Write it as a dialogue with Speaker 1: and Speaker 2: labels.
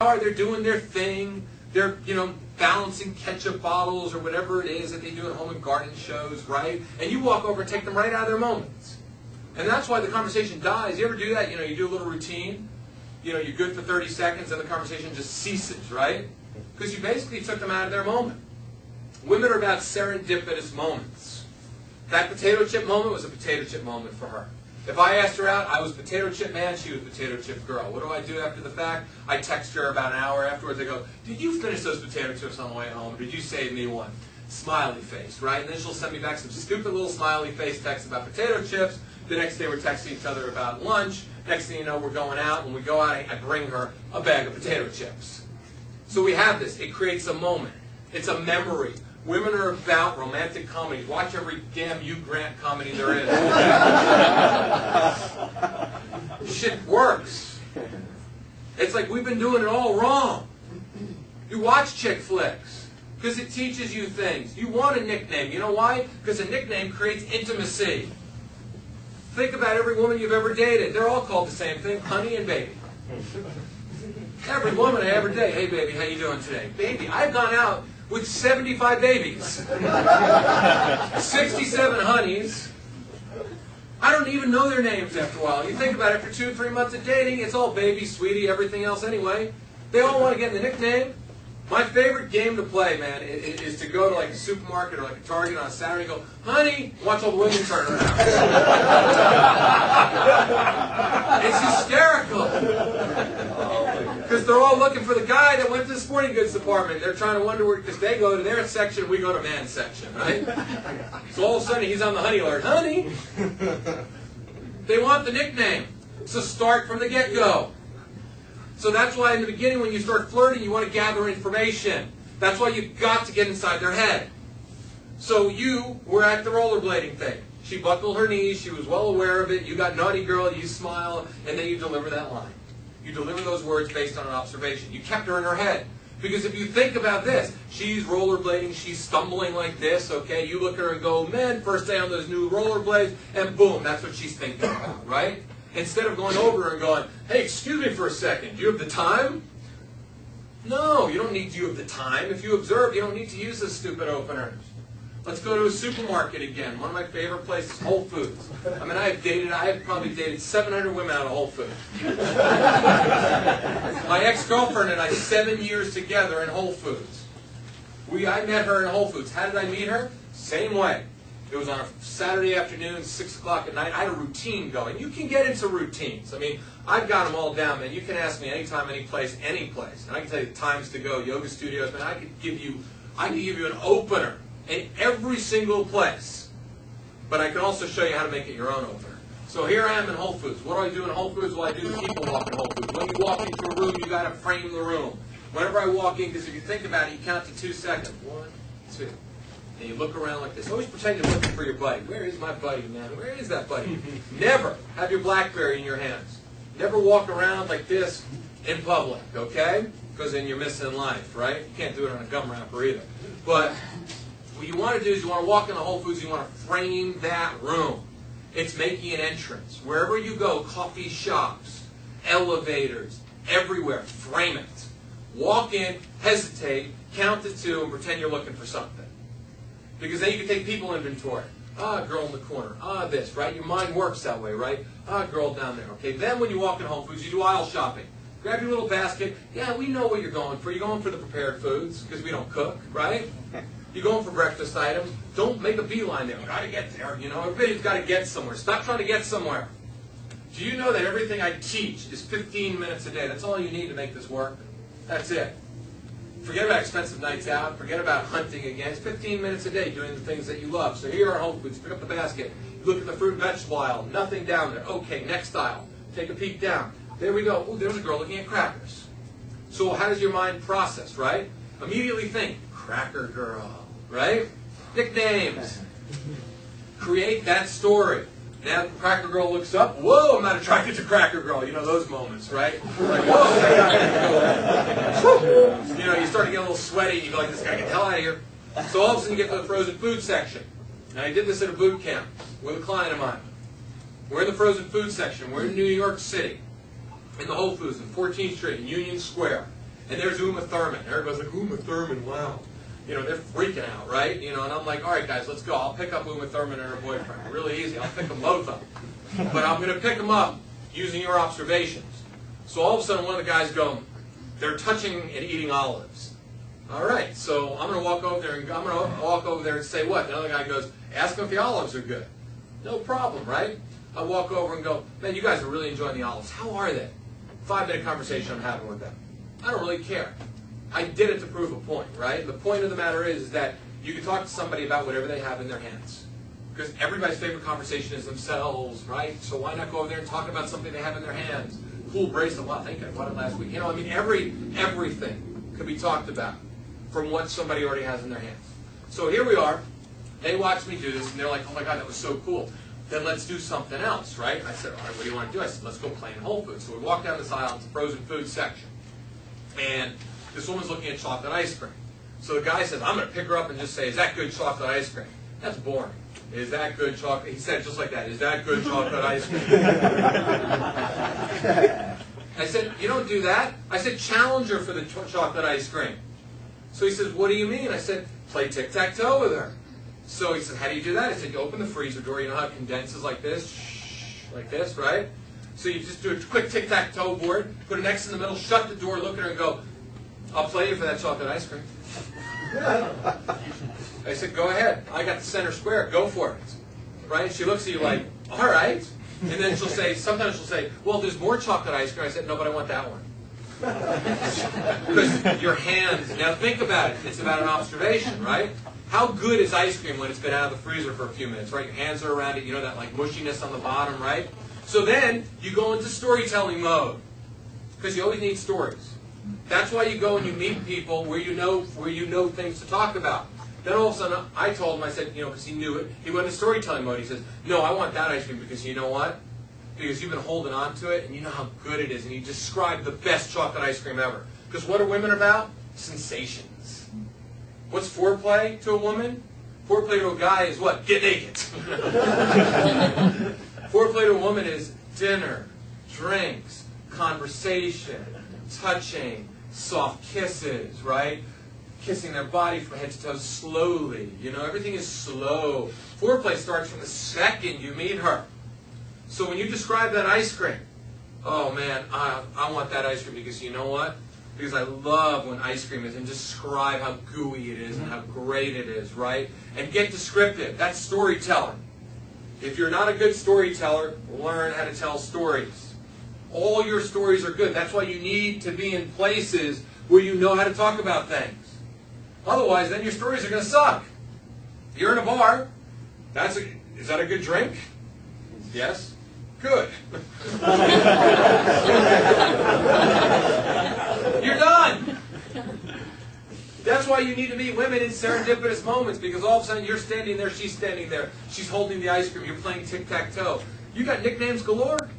Speaker 1: They're doing their thing. They're, balancing ketchup bottles or whatever it is that they do at home and garden shows, right? And you walk over and take them right out of their moments. And that's why the conversation dies. You ever do that? You do a little routine. You're good for 30 seconds and the conversation just ceases, right? Because you basically took them out of their moment. Women are about serendipitous moments. That potato chip moment was a potato chip moment for her. If I asked her out, I was potato chip man, she was potato chip girl. What do I do after the fact? I text her about an hour afterwards. I go, did you finish those potato chips on the way home? Or did you save me one? Smiley face, right? And then she'll send me back some stupid little smiley face text about potato chips. The next day we're texting each other about lunch. Next thing you know, we're going out. When we go out, I bring her a bag of potato chips. So we have this. It creates a moment. It's a memory. Women are about romantic comedies. Watch every damn Hugh Grant comedy there is. Shit works. It's like we've been doing it all wrong. You watch chick flicks because it teaches you things. You want a nickname. You know why? Because a nickname creates intimacy. Think about every woman you've ever dated. They're all called the same thing, honey and baby. Every woman I ever date, hey baby, how you doing today? Baby, I've gone out with 75 babies, 67 honeys. I don't even know their names after a while. You think about it, after 2 or 3 months of dating, it's all baby, sweetie, everything else anyway. They all want to get the nickname. My favorite game to play, man, is to go to like a supermarket or like a Target on a Saturday and go, honey, watch all the women turn around. It's hysterical. Because they're all looking for the guy that went to the sporting goods department. They're trying to wonder where, because they go to their section, we go to man's section, right? So all of a sudden he's on the honey alert. Honey! They want the nickname. So start from the get-go. So that's why in the beginning when you start flirting, you want to gather information. That's why you've got to get inside their head. So you were at the rollerblading thing. She buckled her knees. She was well aware of it. You got naughty girl. You smile. And then you deliver that line. You deliver those words based on an observation. You kept her in her head. Because if you think about this, she's rollerblading, she's stumbling like this, okay? You look at her and go, man, first day on those new rollerblades, and boom, that's what she's thinking about, right? Instead of going over and going, hey, excuse me for a second, do you have the time? No, you don't need do you have the time. If you observe, you don't need to use the stupid openers. Let's go to a supermarket again. One of my favorite places, Whole Foods. I mean, I have probably dated 700 women out of Whole Foods. My ex-girlfriend and I, 7 years together in Whole Foods. I met her in Whole Foods. How did I meet her? Same way. It was on a Saturday afternoon, 6 o'clock at night. I had a routine going. You can get into routines. I mean, I've got them all down, man. You can ask me anytime, any place. And I can tell you times to go, yoga studios. Man, I could give you an opener in every single place. But I can also show you how to make it your own opener. So here I am in Whole Foods. What do I do in Whole Foods? Well, I do the people walk in Whole Foods. When you walk into a room, you got to frame the room. Whenever I walk in, because if you think about it, you count to 2 seconds. 1, 2. And you look around like this. Always pretend you're looking for your buddy. Where is my buddy, man? Where is that buddy? Never have your BlackBerry in your hands. Never walk around like this in public, okay? Because then you're missing life, right? You can't do it on a gum wrapper either. But what you want to do is you want to walk into Whole Foods, you want to frame that room. It's making an entrance. Wherever you go, coffee shops, elevators, everywhere, frame it. Walk in, hesitate, count to 2, and pretend you're looking for something. Because then you can take people inventory. Girl in the corner. This, right? Your mind works that way, right? Girl down there. Okay, then when you walk in Whole Foods, you do aisle shopping. Grab your little basket. Yeah, we know what you're going for. You're going for the prepared foods, because we don't cook, right? You're going for breakfast items. Don't make a beeline there. Got to get there. Everybody's got to get somewhere. Stop trying to get somewhere. Do you know that everything I teach is 15 minutes a day? That's all you need to make this work. That's it. Forget about expensive nights out. Forget about hunting again. It's 15 minutes a day doing the things that you love. So here are Whole Foods. Pick up the basket. You look at the fruit and vegetable aisle. Nothing down there. Okay, next aisle. Take a peek down. There we go. Ooh, there's a girl looking at crackers. So how does your mind process, right? Immediately think, cracker girl, right? Nicknames. Create that story. Now the cracker girl looks up. Whoa, I'm not attracted to cracker girl. You know those moments, right? Like, whoa. You start to get a little sweaty. You go like, this guy, get the hell out of here. So all of a sudden you get to the frozen food section. Now I did this at a boot camp with a client of mine. We're in the frozen food section. We're in New York City, in the Whole Foods, in 14th Street, in Union Square. And there's Uma Thurman. Everybody's like, Uma Thurman, wow. You know, they're freaking out, right? You know, and I'm like, all right, guys, let's go. I'll pick up Uma Thurman and her boyfriend. Really easy. I'll pick them both up. But I'm going to pick them up using your observations. So all of a sudden, one of the guys go, they're touching and eating olives. All right, so I'm going to walk over there and say what? The other guy goes, ask them if the olives are good. No problem, right? I walk over and go, man, you guys are really enjoying the olives. How are they? 5-minute conversation I'm having with them. I don't really care. I did it to prove a point, right? The point of the matter is that you can talk to somebody about whatever they have in their hands. Because everybody's favorite conversation is themselves, right? So why not go over there and talk about something they have in their hands? Cool bracelet. Wow, I think I bought it last week. You know, I mean, everything could be talked about from what somebody already has in their hands. So here we are. They watch me do this, and they're like, oh my God, that was so cool. Then let's do something else, right? I said, all right, what do you want to do? I said, let's go play in Whole Foods. So we walk down this aisle to the frozen food section. And this woman's looking at chocolate ice cream. So the guy says, I'm going to pick her up and just say, is that good chocolate ice cream? That's boring. Is that good chocolate? He said just like that, is that good chocolate ice cream? I said, you don't do that. I said, challenge her for the chocolate ice cream. So he says, what do you mean? I said, play tic-tac-toe with her. So he said, how do you do that? I said, you open the freezer door. You know how it condenses like this? Like this, right? So you just do a quick tic-tac-toe board, put an X in the middle, shut the door, look at her and go, I'll play you for that chocolate ice cream. I said, go ahead. I got the center square. Go for it. Right? She looks at you like, all right. And then she'll say, sometimes she'll say, well, there's more chocolate ice cream. I said, no, but I want that one. Because your hands, now think about it. It's about an observation, right? How good is ice cream when it's been out of the freezer for a few minutes, right? Your hands are around it, you know, that like mushiness on the bottom, right? So then you go into storytelling mode. Because you always need stories. That's why you go and you meet people where you know things to talk about. Then all of a sudden, I told him, I said, you know, because he knew it, he went into storytelling mode. He says, no, I want that ice cream because you know what? Because you've been holding on to it and you know how good it is. And he described the best chocolate ice cream ever. Because what are women about? Sensations. What's foreplay to a woman? Foreplay to a guy is what? Get naked. Foreplay to a woman is dinner, drinks, conversation, touching, soft kisses, right? Kissing their body from head to toe slowly. You know, everything is slow. Foreplay starts from the second you meet her. So when you describe that ice cream, oh man, I want that ice cream because you know what? Because I love when ice cream is, and describe how gooey it is and how great it is, right? And get descriptive. That's storytelling. If you're not a good storyteller, learn how to tell stories. All your stories are good. That's why you need to be in places where you know how to talk about things. Otherwise, then your stories are going to suck. If you're in a bar, is that a good drink? Yes? Good. You're done. That's why you need to meet women in serendipitous moments, because all of a sudden you're standing there, she's standing there. She's holding the ice cream, you're playing tic-tac-toe. You got nicknames galore?